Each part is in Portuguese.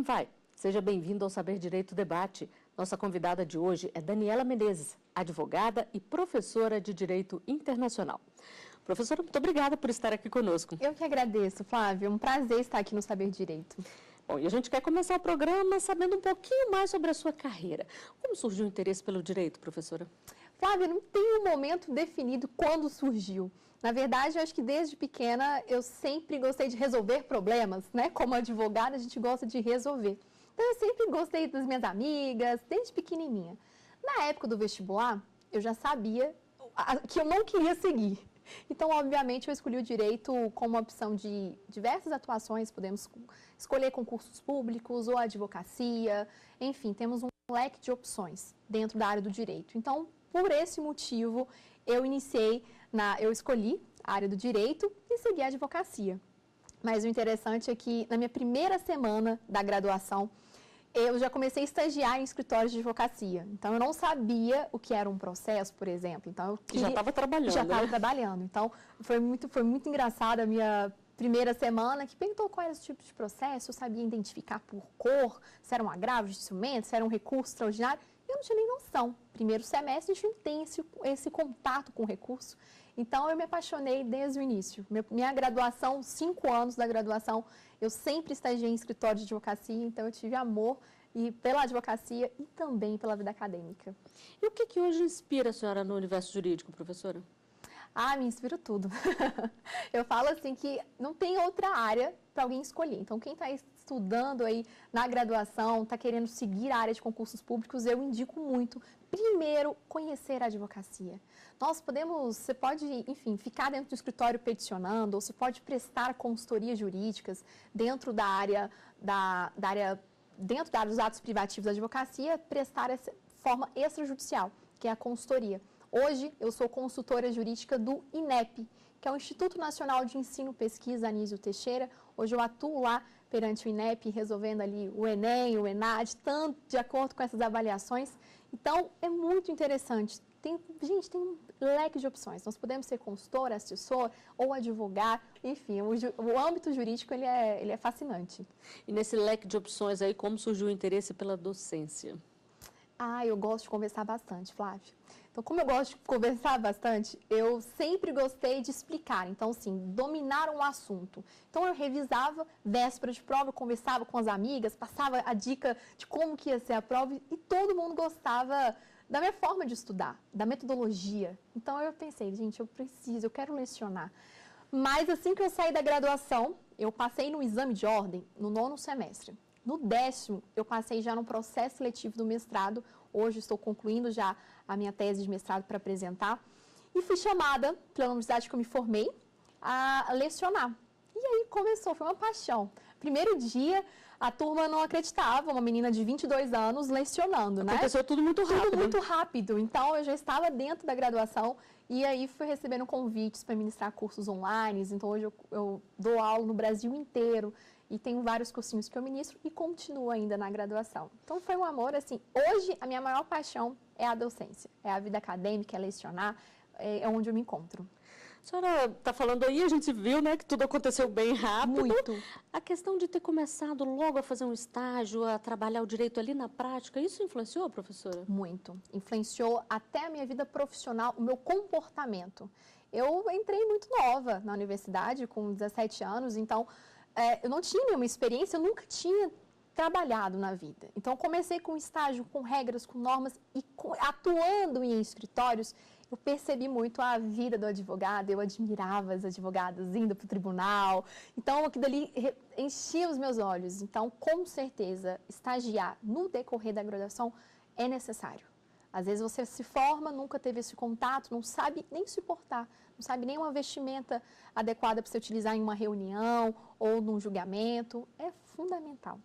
quem vai. Seja bem-vindo ao Saber Direito Debate. Nossa convidada de hoje é Daniela Menezes, advogada e professora de Direito Internacional. Professora, muito obrigada por estar aqui conosco. Eu que agradeço, Flávia. É um prazer estar aqui no Saber Direito. Bom, e a gente quer começar o programa sabendo um pouquinho mais sobre a sua carreira. Como surgiu o interesse pelo direito, professora? Flávia, não tem um momento definido quando surgiu. Na verdade, eu acho que desde pequena eu sempre gostei de resolver problemas, né? Como advogada, a gente gosta de resolver. Então, eu sempre gostei das minhas amigas, desde pequenininha. Na época do vestibular, eu já sabia que eu não queria seguir. Então, obviamente, eu escolhi o direito como opção de diversas atuações. Podemos escolher concursos públicos ou advocacia. Enfim, temos um leque de opções dentro da área do direito. Então, por esse motivo, eu escolhi a área do direito e segui a advocacia. Mas o interessante é que, na minha primeira semana da graduação, eu já comecei a estagiar em escritórios de advocacia. Então, eu não sabia o que era um processo, por exemplo. Então, já estava trabalhando, Já estava trabalhando. Então, foi muito engraçado a minha primeira semana, que perguntou qual era o tipo de processo, eu sabia identificar por cor, se era um agravo de instrumento, se era um recurso extraordinário. Eu não tinha nem noção. Primeiro semestre, a gente não tem esse contato com o recurso. Então, eu me apaixonei desde o início. Minha graduação, 5 anos da graduação, eu sempre estagiei em escritório de advocacia, então eu tive amor pela advocacia e também pela vida acadêmica. E o que hoje inspira a senhora no universo jurídico, professora? Me inspira tudo. Eu falo assim que não tem outra área para alguém escolher. Então, quem está estudando aí na graduação, está querendo seguir a área de concursos públicos, eu indico muito, primeiro, conhecer a advocacia. Você pode, enfim, ficar dentro do escritório peticionando, ou você pode prestar consultorias jurídicas dentro da área, dentro da área dos atos privativos da advocacia, prestar essa forma extrajudicial, que é a consultoria. Hoje, eu sou consultora jurídica do INEP, que é o Instituto Nacional de Ensino e Pesquisa Anísio Teixeira. Hoje eu atuo lá perante o INEP, resolvendo ali o ENEM, o ENAD, tanto de acordo com essas avaliações. Então, é muito interessante. Tem um leque de opções. Nós podemos ser consultor, assessor ou advogar. Enfim, o âmbito jurídico ele é fascinante. E nesse leque de opções aí, como surgiu o interesse pela docência? Eu gosto de conversar bastante, Flávia. Então, como eu gosto de conversar bastante, eu sempre gostei de explicar. Então, assim, dominar um assunto. Então, eu revisava véspera de prova, eu conversava com as amigas, passava a dica de como que ia ser a prova e todo mundo gostava da minha forma de estudar, da metodologia. Então, eu pensei, gente, eu quero lecionar. Mas, assim que eu saí da graduação, eu passei no exame de ordem no 9º semestre. No 10º, eu passei já no processo seletivo do mestrado. Hoje estou concluindo já a minha tese de mestrado para apresentar. E fui chamada pela universidade que eu me formei a lecionar. E aí começou, foi uma paixão. Primeiro dia, a turma não acreditava, uma menina de 22 anos lecionando, né? Aconteceu tudo muito rápido. Tudo muito rápido. Então, eu já estava dentro da graduação e aí fui recebendo convites para ministrar cursos online. Então, hoje eu dou aula no Brasil inteiro. E tenho vários cursinhos que eu ministro e continuo ainda na graduação. Então, foi um amor, assim, hoje a minha maior paixão é a docência, é a vida acadêmica, é lecionar, é onde eu me encontro. A senhora está falando aí, a gente viu, né, que tudo aconteceu bem rápido. Muito. A questão de ter começado logo a fazer um estágio, a trabalhar o direito ali na prática, isso influenciou, professora? Muito. Influenciou até a minha vida profissional, o meu comportamento. Eu entrei muito nova na universidade, com 17 anos, então eu não tinha nenhuma experiência, eu nunca tinha trabalhado na vida. Então, comecei com estágio, com regras, com normas e atuando em escritórios, eu percebi muito a vida do advogado, eu admirava as advogadas indo para o tribunal. Então, aquilo ali enchia os meus olhos. Então, com certeza, estagiar no decorrer da graduação é necessário. Às vezes você se forma, nunca teve esse contato, não sabe nem se portar, não sabe nem uma vestimenta adequada para você utilizar em uma reunião ou num julgamento. É fundamental.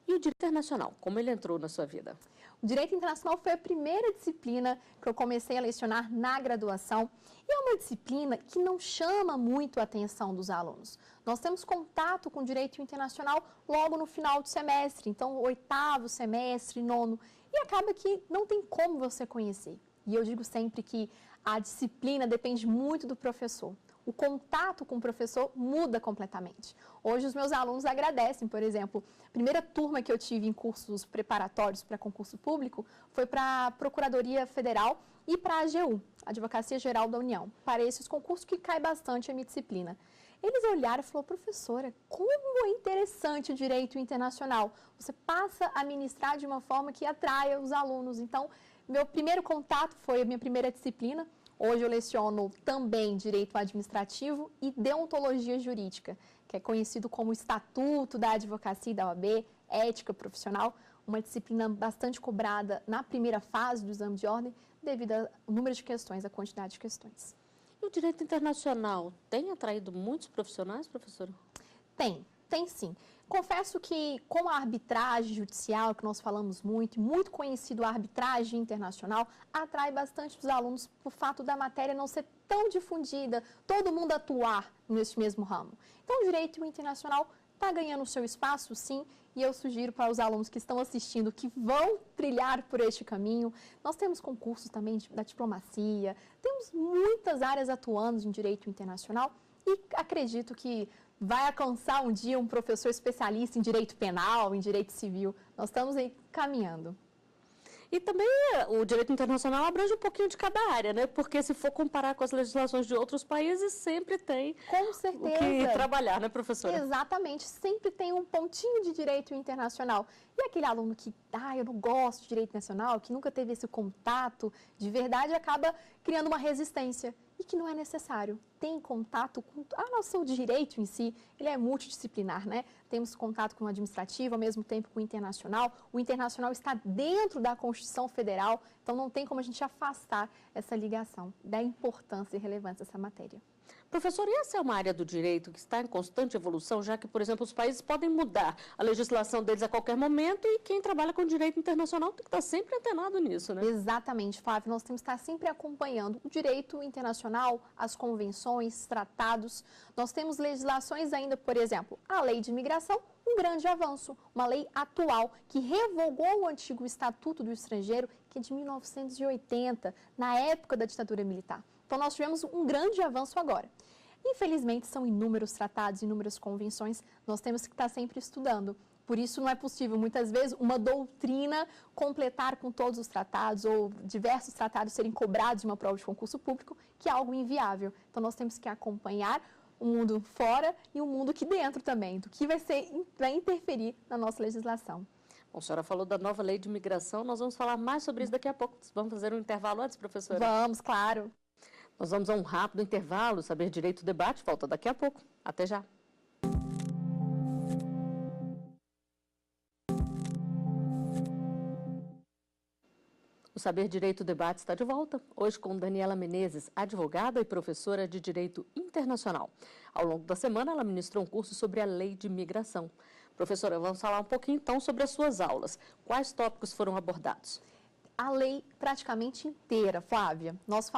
E o direito internacional, como ele entrou na sua vida? O direito internacional foi a primeira disciplina que eu comecei a lecionar na graduação e é uma disciplina que não chama muito a atenção dos alunos. Nós temos contato com o direito internacional logo no final do semestre, então 8º semestre, 9º, e acaba que não tem como você conhecer. E eu digo sempre que a disciplina depende muito do professor. o contato com o professor muda completamente. Hoje os meus alunos agradecem, por exemplo, a primeira turma que eu tive em cursos preparatórios para concurso público foi para a Procuradoria Federal e para a AGU, Advocacia Geral da União, para esses concursos que cai bastante a minha disciplina. Eles olharam e falaram, professora, como é interessante o direito internacional. Você passa a ministrar de uma forma que atraia os alunos. Então, meu primeiro contato foi a minha primeira disciplina. Hoje eu leciono também direito administrativo e deontologia jurídica, que é conhecido como Estatuto da Advocacia e da OAB, ética profissional, uma disciplina bastante cobrada na primeira fase do exame de ordem, devido ao número de questões, a quantidade de questões. E o direito internacional tem atraído muitos profissionais, professora? Tem sim. Confesso que com a arbitragem judicial, que nós falamos muito conhecido a arbitragem internacional, atrai bastante os alunos por fato da matéria não ser tão difundida, todo mundo atuar nesse mesmo ramo. Então, o direito internacional está ganhando o seu espaço, sim, e eu sugiro para os alunos que estão assistindo que vão trilhar por este caminho. Nós temos concursos também da diplomacia, temos muitas áreas atuando em direito internacional e acredito que vai alcançar um dia um professor especialista em direito penal, em direito civil. Nós estamos aí caminhando. E também o direito internacional abrange um pouquinho de cada área, né? Porque se for comparar com as legislações de outros países, sempre tem com certeza o que trabalhar, né, professora? Exatamente, sempre tem um pontinho de direito internacional. E aquele aluno que, eu não gosto de direito nacional, que nunca teve esse contato de verdade, acaba criando uma resistência. E que não é necessário. Tem contato com a noção de direito em si, ele é multidisciplinar, né? Temos contato com o administrativo, ao mesmo tempo com o internacional. O internacional está dentro da Constituição Federal, então não tem como a gente afastar essa ligação da importância e relevância dessa matéria. Professor, e essa é uma área do direito que está em constante evolução, já que, por exemplo, os países podem mudar a legislação deles a qualquer momento e quem trabalha com direito internacional tem que estar sempre antenado nisso, né? Exatamente, Flávio. Nós temos que estar sempre acompanhando o direito internacional, as convenções, tratados. Nós temos legislações ainda, por exemplo, a Lei de Imigração, um grande avanço, uma lei atual que revogou o antigo Estatuto do Estrangeiro, que é de 1980, na época da ditadura militar. Então, nós tivemos um grande avanço agora. Infelizmente, são inúmeros tratados, inúmeras convenções, nós temos que estar sempre estudando. Por isso, não é possível, muitas vezes, uma doutrina completar com todos os tratados ou diversos tratados serem cobrados de uma prova de concurso público, que é algo inviável. Então, nós temos que acompanhar o mundo fora e o mundo aqui dentro também, do que vai interferir na nossa legislação. Bom, a senhora falou da nova lei de imigração, nós vamos falar mais sobre isso daqui a pouco. Vamos fazer um intervalo antes, professora? Vamos, claro. Nós vamos a um rápido intervalo, Saber Direito Debate, volta daqui a pouco. Até já. O Saber Direito Debate está de volta, hoje com Daniela Menezes, advogada e professora de Direito Internacional. Ao longo da semana, ela ministrou um curso sobre a Lei de Imigração. Professora, vamos falar um pouquinho então sobre as suas aulas. Quais tópicos foram abordados? A lei praticamente inteira, Flávia. Nosso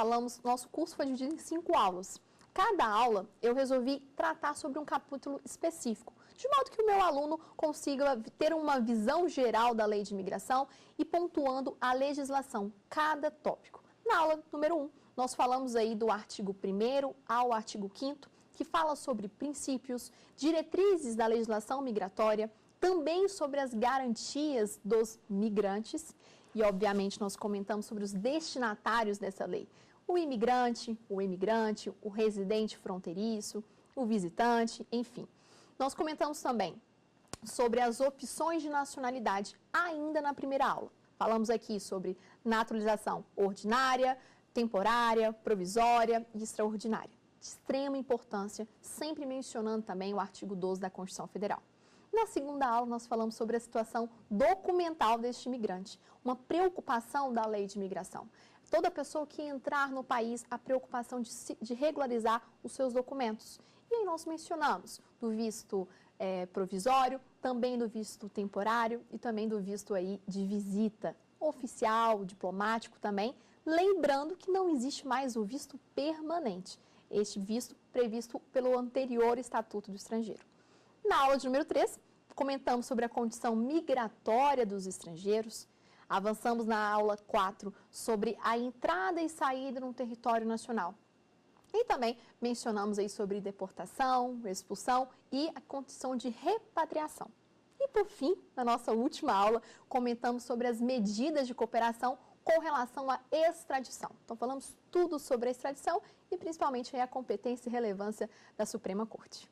curso foi dividido em 5 aulas. Cada aula eu resolvi tratar sobre um capítulo específico, de modo que o meu aluno consiga ter uma visão geral da lei de imigração e pontuando a legislação, cada tópico. Na aula número 1, nós falamos aí do artigo 1º ao artigo 5º, que fala sobre princípios, diretrizes da legislação migratória, também sobre as garantias dos migrantes. E, obviamente, nós comentamos sobre os destinatários dessa lei. O imigrante, o residente fronteiriço, o visitante, enfim. Nós comentamos também sobre as opções de nacionalidade, ainda na primeira aula. Falamos aqui sobre naturalização ordinária, temporária, provisória e extraordinária. De extrema importância, sempre mencionando também o artigo 12 da Constituição Federal. Na segunda aula, nós falamos sobre a situação documental deste imigrante, uma preocupação da lei de imigração. Toda pessoa que entrar no país, a preocupação de regularizar os seus documentos. E aí nós mencionamos do visto provisório, também do visto temporário e também do visto aí de visita oficial, diplomático também, lembrando que não existe mais o visto permanente, este visto previsto pelo anterior Estatuto do Estrangeiro. Na aula de número 3, comentamos sobre a condição migratória dos estrangeiros. Avançamos na aula 4 sobre a entrada e saída no território nacional. E também mencionamos aí sobre deportação, expulsão e a condição de repatriação. E por fim, na nossa última aula, comentamos sobre as medidas de cooperação com relação à extradição. Então falamos tudo sobre a extradição e principalmente aí a competência e relevância da Suprema Corte.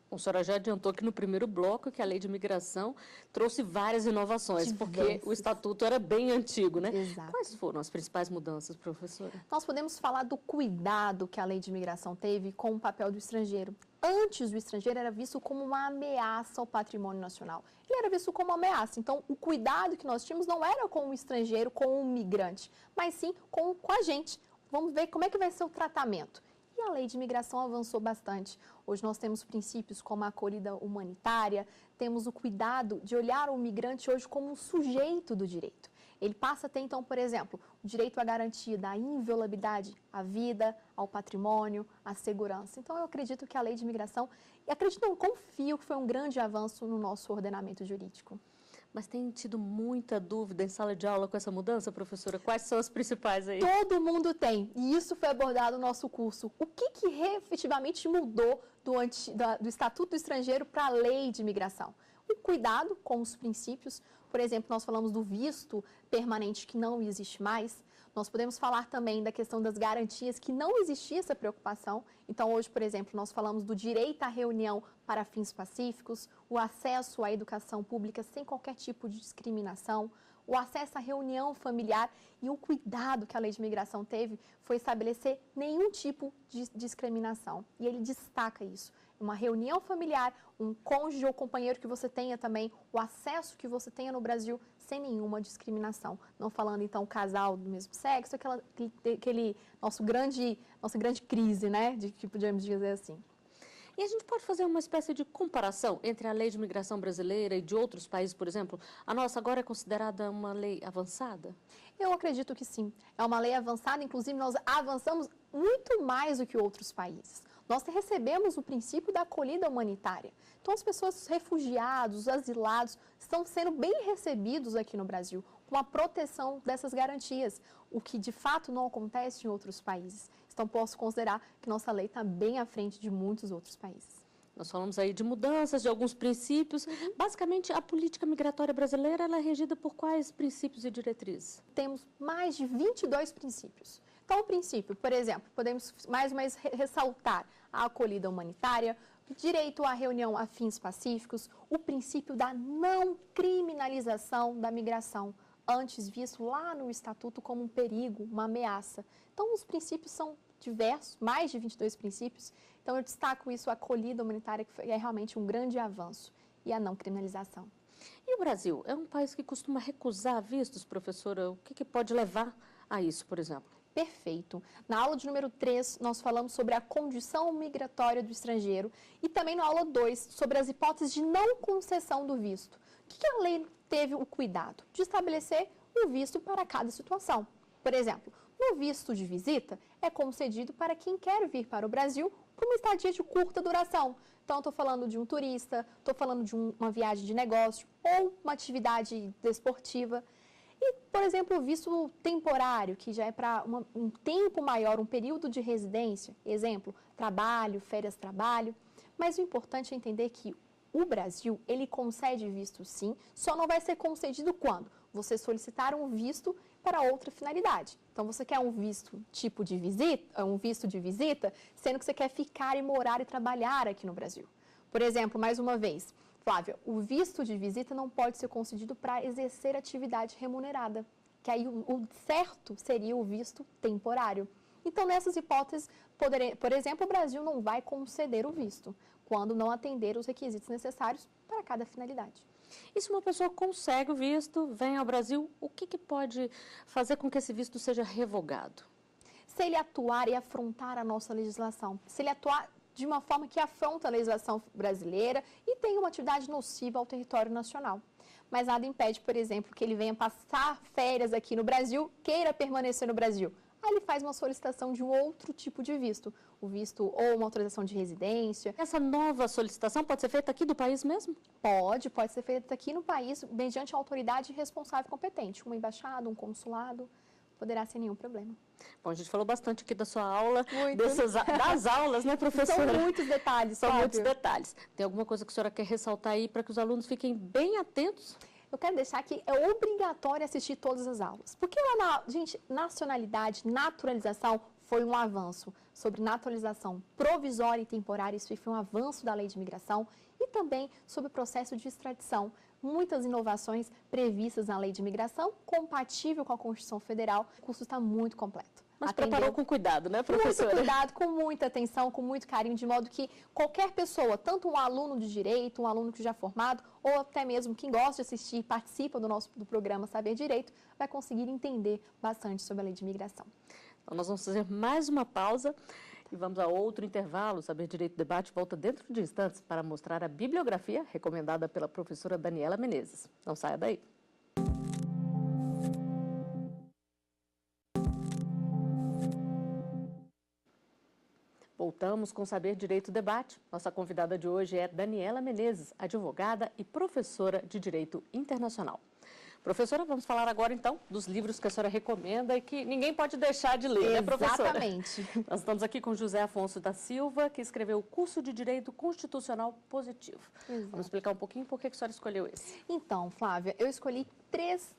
Bom, a senhora já adiantou que no primeiro bloco que a lei de imigração trouxe várias inovações, porque o estatuto era bem antigo, né? Exato. Quais foram as principais mudanças, professora? Nós podemos falar do cuidado que a lei de imigração teve com o papel do estrangeiro. Antes, o estrangeiro era visto como uma ameaça ao patrimônio nacional. Ele era visto como uma ameaça. Então, o cuidado que nós tínhamos não era com o estrangeiro, com o migrante, mas sim com a gente. Vamos ver como é que vai ser o tratamento. E a lei de imigração avançou bastante. Hoje nós temos princípios como a acolhida humanitária, temos o cuidado de olhar o migrante hoje como um sujeito do direito. Ele passa a ter, então, por exemplo, o direito à garantia da inviolabilidade à vida, ao patrimônio, à segurança. Então, eu acredito que a lei de imigração, confio que foi um grande avanço no nosso ordenamento jurídico. Mas tem tido muita dúvida em sala de aula com essa mudança, professora? Quais são as principais aí? Todo mundo tem, e isso foi abordado no nosso curso. O que efetivamente mudou do Estatuto do Estrangeiro para a Lei de Imigração? O cuidado com os princípios, por exemplo, nós falamos do visto permanente que não existe mais. Nós podemos falar também da questão das garantias, que não existia essa preocupação. Então, hoje, por exemplo, nós falamos do direito à reunião para fins pacíficos, o acesso à educação pública sem qualquer tipo de discriminação, o acesso à reunião familiar e o cuidado que a lei de imigração teve foi estabelecer nenhum tipo de discriminação. E ele destaca isso. Uma reunião familiar, um cônjuge ou companheiro que você tenha também, o acesso que você tenha no Brasil sem nenhuma discriminação. Não falando, então, casal do mesmo sexo, nossa grande crise, né, de que podemos dizer assim. E a gente pode fazer uma espécie de comparação entre a lei de imigração brasileira e de outros países, por exemplo? A nossa agora é considerada uma lei avançada? Eu acredito que sim. É uma lei avançada, inclusive nós avançamos muito mais do que outros países. Nós recebemos o princípio da acolhida humanitária. Então, as pessoas, os refugiados, os asilados, estão sendo bem recebidos aqui no Brasil, com a proteção dessas garantias, o que de fato não acontece em outros países. Então, posso considerar que nossa lei está bem à frente de muitos outros países. Nós falamos aí de mudanças, de alguns princípios. Basicamente, a política migratória brasileira ela é regida por quais princípios e diretrizes? Temos mais de 22 princípios. Então, o princípio, por exemplo, podemos mais uma vez ressaltar a acolhida humanitária, o direito à reunião a fins pacíficos, o princípio da não criminalização da migração, antes visto lá no Estatuto como um perigo, uma ameaça. Então, os princípios são diversos, mais de 22 princípios. Então, eu destaco isso, a acolhida humanitária, que é realmente um grande avanço, e a não criminalização. E o Brasil? É um país que costuma recusar vistos, professora? O que pode levar a isso, por exemplo? Perfeito. Na aula de número 3, nós falamos sobre a condição migratória do estrangeiro e também na aula 2, sobre as hipóteses de não concessão do visto. O que a lei teve o cuidado? De estabelecer um visto para cada situação. Por exemplo, no visto de visita, é concedido para quem quer vir para o Brasil por uma estadia de curta duração. Então, estou falando de um turista, estou falando de uma viagem de negócio ou uma atividade desportiva. E, por exemplo, o visto temporário, que já é para um tempo maior, um período de residência. Exemplo, trabalho, férias-trabalho. Mas o importante é entender que o Brasil, ele concede visto sim, só não vai ser concedido quando você solicitar um visto para outra finalidade. Então, você quer um visto tipo de visita, um visto de visita, sendo que você quer ficar e morar e trabalhar aqui no Brasil. Por exemplo, mais uma vez, Flávia, o visto de visita não pode ser concedido para exercer atividade remunerada, que aí o certo seria o visto temporário. Então, nessas hipóteses, por exemplo, o Brasil não vai conceder o visto, quando não atender os requisitos necessários para cada finalidade. E se uma pessoa consegue o visto, vem ao Brasil, o que pode fazer com que esse visto seja revogado? Se ele atuar e afrontar a nossa legislação, se ele atuar de uma forma que afronta a legislação brasileira e tem uma atividade nociva ao território nacional. Mas nada impede, por exemplo, que ele venha passar férias aqui no Brasil, queira permanecer no Brasil. Aí ele faz uma solicitação de um outro tipo de visto, o visto ou uma autorização de residência. Essa nova solicitação pode ser feita aqui do país mesmo? Pode ser feita aqui no país, mediante a autoridade responsável competente, uma embaixada, um consulado. poderá ser nenhum problema. Bom, a gente falou bastante aqui da sua aula, Muito. das aulas, né, professora? São muitos detalhes, São Fábio. muitos detalhes. Tem alguma coisa que a senhora quer ressaltar aí para que os alunos fiquem bem atentos? Eu quero deixar que é obrigatório assistir todas as aulas. Porque, gente, nacionalidade, naturalização foi um avanço. Sobre naturalização provisória e temporária, isso foi um avanço da lei de imigração. E também sobre o processo de extradição. Muitas inovações previstas na lei de imigração, compatível com a Constituição Federal. O curso está muito completo. Mas preparou com cuidado, né, professora? Muito cuidado, com muita atenção, com muito carinho, de modo que qualquer pessoa, tanto um aluno de direito, um aluno que já é formado, ou até mesmo quem gosta de assistir e participa do programa Saber Direito, vai conseguir entender bastante sobre a lei de imigração. Então, nós vamos fazer mais uma pausa e vamos a outro intervalo. Saber Direito Debate volta dentro de instantes para mostrar a bibliografia recomendada pela professora Daniela Menezes. Não saia daí. Voltamos com Saber Direito Debate. Nossa convidada de hoje é Daniela Menezes, advogada e professora de Direito Internacional. Professora, vamos falar agora, então, dos livros que a senhora recomenda e que ninguém pode deixar de ler, né, professora? Exatamente. Nós estamos aqui com José Afonso da Silva, que escreveu o curso de Direito Constitucional Positivo. Exato. Vamos explicar um pouquinho por que a senhora escolheu esse. Então, Flávia, eu escolhi três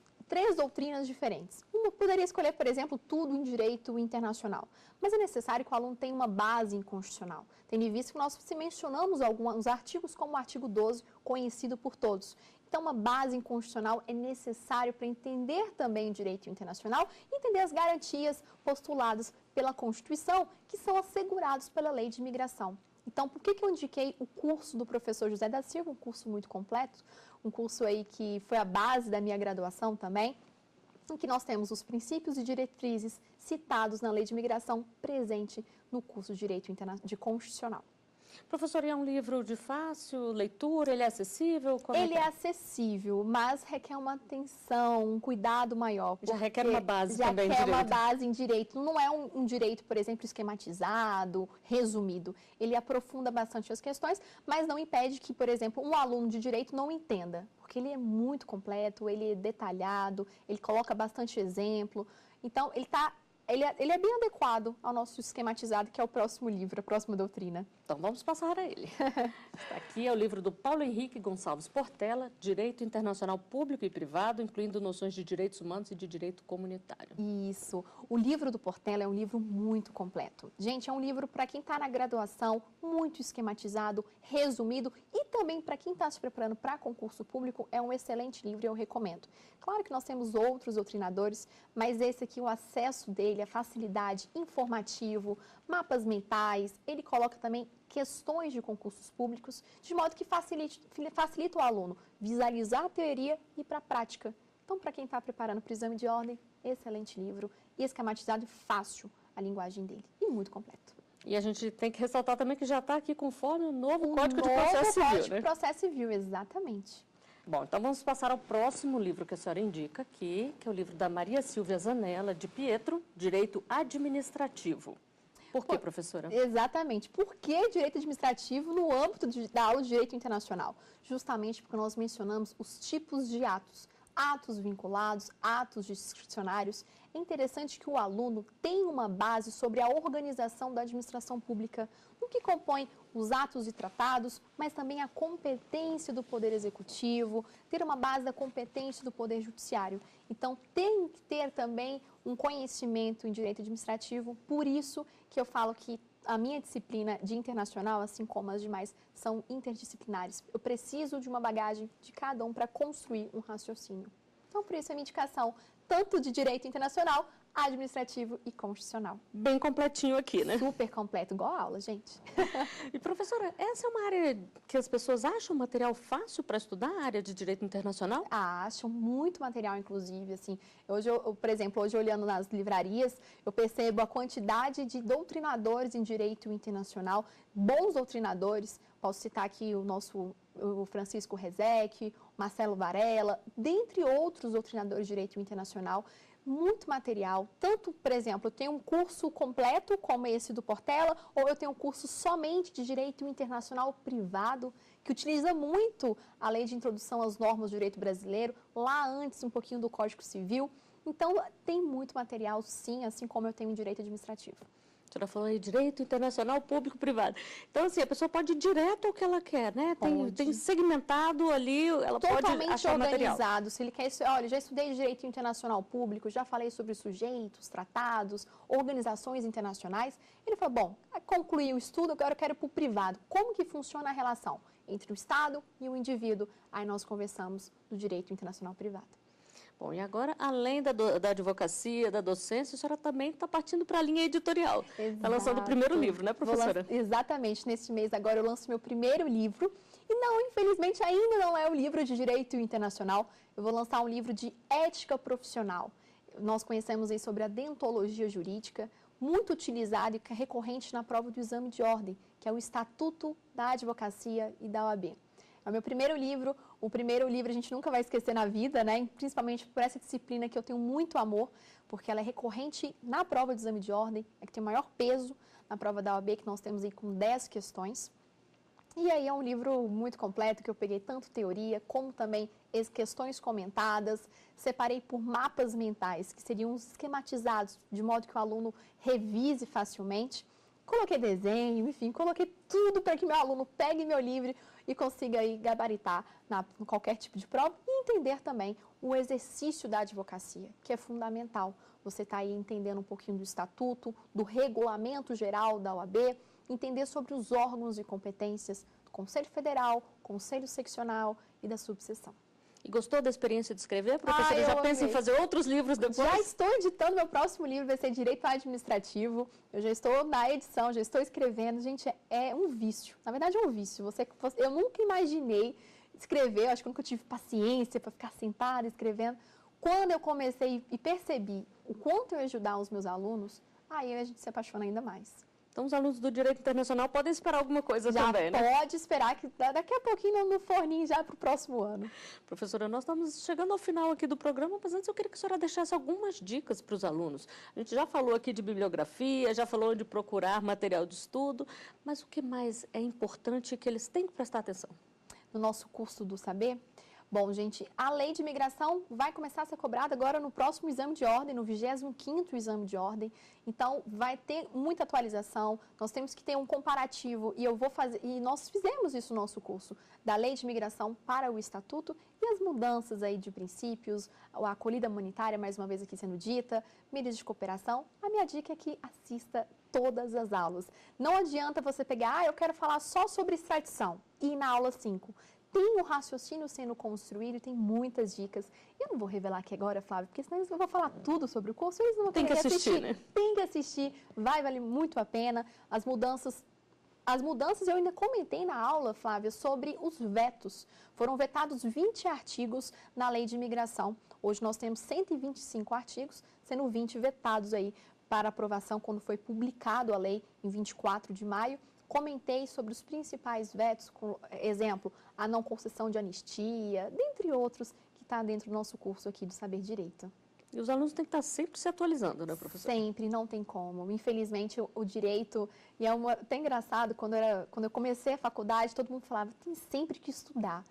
doutrinas diferentes. Eu poderia escolher, por exemplo, tudo em direito internacional, mas é necessário que o aluno tenha uma base em constitucional. Tendo em vista que nós mencionamos alguns artigos, como o artigo 12, conhecido por todos. Então, uma base em constitucional é necessário para entender também o direito internacional e entender as garantias postuladas pela Constituição, que são assegurados pela lei de imigração. Então, por que eu indiquei o curso do professor José da Silva, um curso muito completo, um curso aí que foi a base da minha graduação também, em que nós temos os princípios e diretrizes citados na lei de imigração presente no curso de Direito de Constitucional. Professor, é um livro de fácil leitura? Ele é acessível? Ele é acessível, mas requer uma atenção, um cuidado maior. Já requer uma base também em direito. Já requer uma base em direito. Não é um direito, por exemplo, esquematizado, resumido. Ele aprofunda bastante as questões, mas não impede que, por exemplo, um aluno de direito não entenda. Porque ele é muito completo, ele é detalhado, ele coloca bastante exemplo. Então, ele é bem adequado ao nosso esquematizado, que é o próximo livro, a próxima doutrina. Então, vamos passar a ele. Está aqui, é o livro do Paulo Henrique Gonçalves Portela, Direito Internacional Público e Privado, incluindo noções de direitos humanos e de direito comunitário. Isso. O livro do Portela é um livro muito completo. Gente, é um livro para quem está na graduação, muito esquematizado, resumido, e também para quem está se preparando para concurso público, é um excelente livro e eu recomendo. Claro que nós temos outros doutrinadores, mas esse aqui, o acesso dele, a facilidade, informativo, mapas mentais, ele coloca também questões de concursos públicos, de modo que facilita o aluno visualizar a teoria e ir para a prática. Então, para quem está preparando para o exame de ordem, excelente livro, esquematizado e fácil a linguagem dele, e muito completo. E a gente tem que ressaltar também que já está aqui conforme o novo Código de Processo Civil, né? Código de Processo Civil, exatamente. Bom, então vamos passar ao próximo livro que a senhora indica aqui, que é o livro da Maria Silvia Zanella de Pietro, Direito Administrativo. Por quê, professora? Exatamente. Por que direito administrativo no âmbito da aula de direito internacional? Justamente porque nós mencionamos os tipos de atos. Atos vinculados, atos discricionários. É interessante que o aluno tenha uma base sobre a organização da administração pública, no que compõe os atos e tratados, mas também a competência do Poder Executivo, ter uma base da competência do Poder Judiciário. Então, tem que ter também um conhecimento em direito administrativo, por isso que eu falo que a minha disciplina de internacional, assim como as demais, são interdisciplinares. Eu preciso de uma bagagem de cada um para construir um raciocínio. Então, por isso a minha indicação, tanto de direito internacional, administrativo e constitucional. Bem completinho aqui, né? Super completo, igual a aula, gente. E, professora, essa é uma área que as pessoas acham material fácil para estudar, a área de direito internacional? Acham muito material, inclusive, assim. Hoje, por exemplo, hoje olhando nas livrarias, eu percebo a quantidade de doutrinadores em direito internacional, bons doutrinadores. Posso citar aqui o Francisco Rezec, Marcelo Varela, dentre outros doutrinadores de direito internacional. Muito material, tanto, por exemplo, eu tenho um curso completo como esse do Portela, ou eu tenho um curso somente de Direito Internacional Privado, que utiliza muito a Lei de Introdução às Normas do Direito Brasileiro, lá antes um pouquinho do Código Civil. Então, tem muito material, sim, assim como eu tenho em direito administrativo. A senhora falou aí, direito internacional, público, privado. Então, assim, a pessoa pode ir direto ao que ela quer, né? Tem segmentado ali, ela pode achar material. Organizado. Se ele quer, olha, já estudei direito internacional público, já falei sobre sujeitos, tratados, organizações internacionais. Ele falou, bom, concluí o estudo, agora eu quero ir para o privado. Como que funciona a relação entre o Estado e o indivíduo? Aí nós conversamos do direito internacional privado. Bom, e agora, além da advocacia, da docência, a senhora também está partindo para a linha editorial. Está lançando o primeiro livro, né, professora? Exatamente. Neste mês, agora, eu lanço meu primeiro livro. E não, infelizmente, ainda não é o livro de Direito Internacional. Eu vou lançar um livro de Ética Profissional. Nós conhecemos aí sobre a deontologia jurídica, muito utilizado e recorrente na prova do exame de ordem, que é o Estatuto da Advocacia e da OAB. É o meu primeiro livro. O primeiro livro a gente nunca vai esquecer na vida, né? Principalmente por essa disciplina que eu tenho muito amor, porque ela é recorrente na prova do exame de ordem, é que tem o maior peso na prova da OAB, que nós temos aí com 10 questões. E aí é um livro muito completo, que eu peguei tanto teoria, como também questões comentadas, separei por mapas mentais, que seriam esquematizados, de modo que o aluno revise facilmente. Coloquei desenho, enfim, coloquei tudo para que meu aluno pegue meu livro e consiga aí gabaritar em qualquer tipo de prova e entender também o exercício da advocacia, que é fundamental. Você está aí entendendo um pouquinho do estatuto, do regulamento geral da OAB, entender sobre os órgãos e competências do Conselho Federal, Conselho Seccional e da subseção. E gostou da experiência de escrever, professora? Já pensa em fazer outros livros depois? Já estou editando, meu próximo livro vai ser Direito Administrativo. Eu já estou na edição, já estou escrevendo. Gente, é um vício. Na verdade, é um vício. Eu nunca imaginei escrever, eu acho que eu nunca tive paciência para ficar sentada escrevendo. Quando eu comecei e percebi o quanto eu ia ajudar os meus alunos, aí a gente se apaixona ainda mais. Então, os alunos do Direito Internacional podem esperar alguma coisa também, né? Já pode esperar, que daqui a pouquinho no forninho já para o próximo ano. Professora, nós estamos chegando ao final aqui do programa, mas antes eu queria que a senhora deixasse algumas dicas para os alunos. A gente já falou aqui de bibliografia, já falou de procurar material de estudo, mas o que mais é importante que eles têm que prestar atenção? No nosso curso do Saber? Bom, gente, a lei de imigração vai começar a ser cobrada agora no próximo exame de ordem, no 25º exame de ordem. Então, vai ter muita atualização. Nós temos que ter um comparativo e nós fizemos isso no nosso curso, da lei de imigração para o estatuto e as mudanças aí de princípios, a acolhida humanitária, mais uma vez aqui sendo dita, medidas de cooperação. A minha dica é que assista todas as aulas. Não adianta você pegar, eu quero falar só sobre extradição e ir na aula 5. Tem o raciocínio sendo construído, tem muitas dicas. Eu não vou revelar aqui agora, Flávio, porque senão eu vou falar tudo sobre o curso, eles não vão ter que assistir. Né? Tem que assistir, vai valer muito a pena. As mudanças eu ainda comentei na aula, Flávia, sobre os vetos. Foram vetados 20 artigos na lei de imigração. Hoje nós temos 125 artigos, sendo 20 vetados aí para aprovação quando foi publicado a lei em 24 de maio. Comentei sobre os principais vetos, exemplo, a não concessão de anistia, dentre outros, que está dentro do nosso curso aqui do Saber Direito. E os alunos têm que estar sempre se atualizando, né, professora? Sempre, não tem como. Infelizmente, o direito, e é até engraçado, quando eu comecei a faculdade, todo mundo falava, tem sempre que estudar.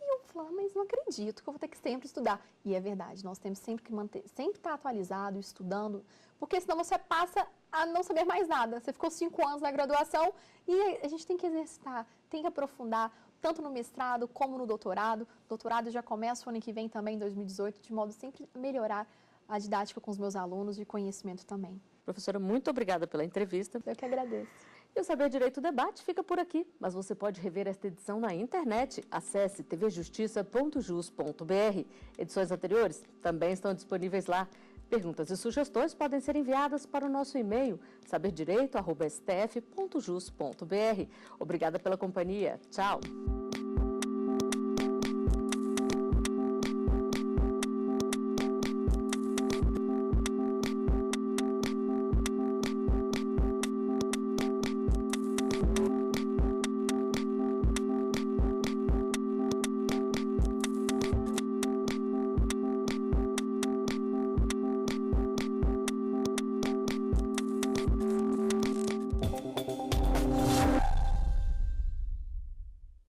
E eu falava, mas não acredito que eu vou ter que sempre estudar. E é verdade, nós temos sempre que manter, sempre estar atualizado, estudando, porque senão você passa a não saber mais nada. Você ficou 5 anos na graduação e a gente tem que exercitar, tem que aprofundar, tanto no mestrado como no doutorado. O doutorado já começa o ano que vem também, em 2018, de modo sempre a melhorar a didática com os meus alunos e conhecimento também. Professora, muito obrigada pela entrevista. Eu que agradeço. E o Saber Direito Debate fica por aqui, mas você pode rever esta edição na internet. Acesse tvjustiça.jus.br. Edições anteriores também estão disponíveis lá. Perguntas e sugestões podem ser enviadas para o nosso e-mail saberdireito@stf.jus.br. Obrigada pela companhia. Tchau!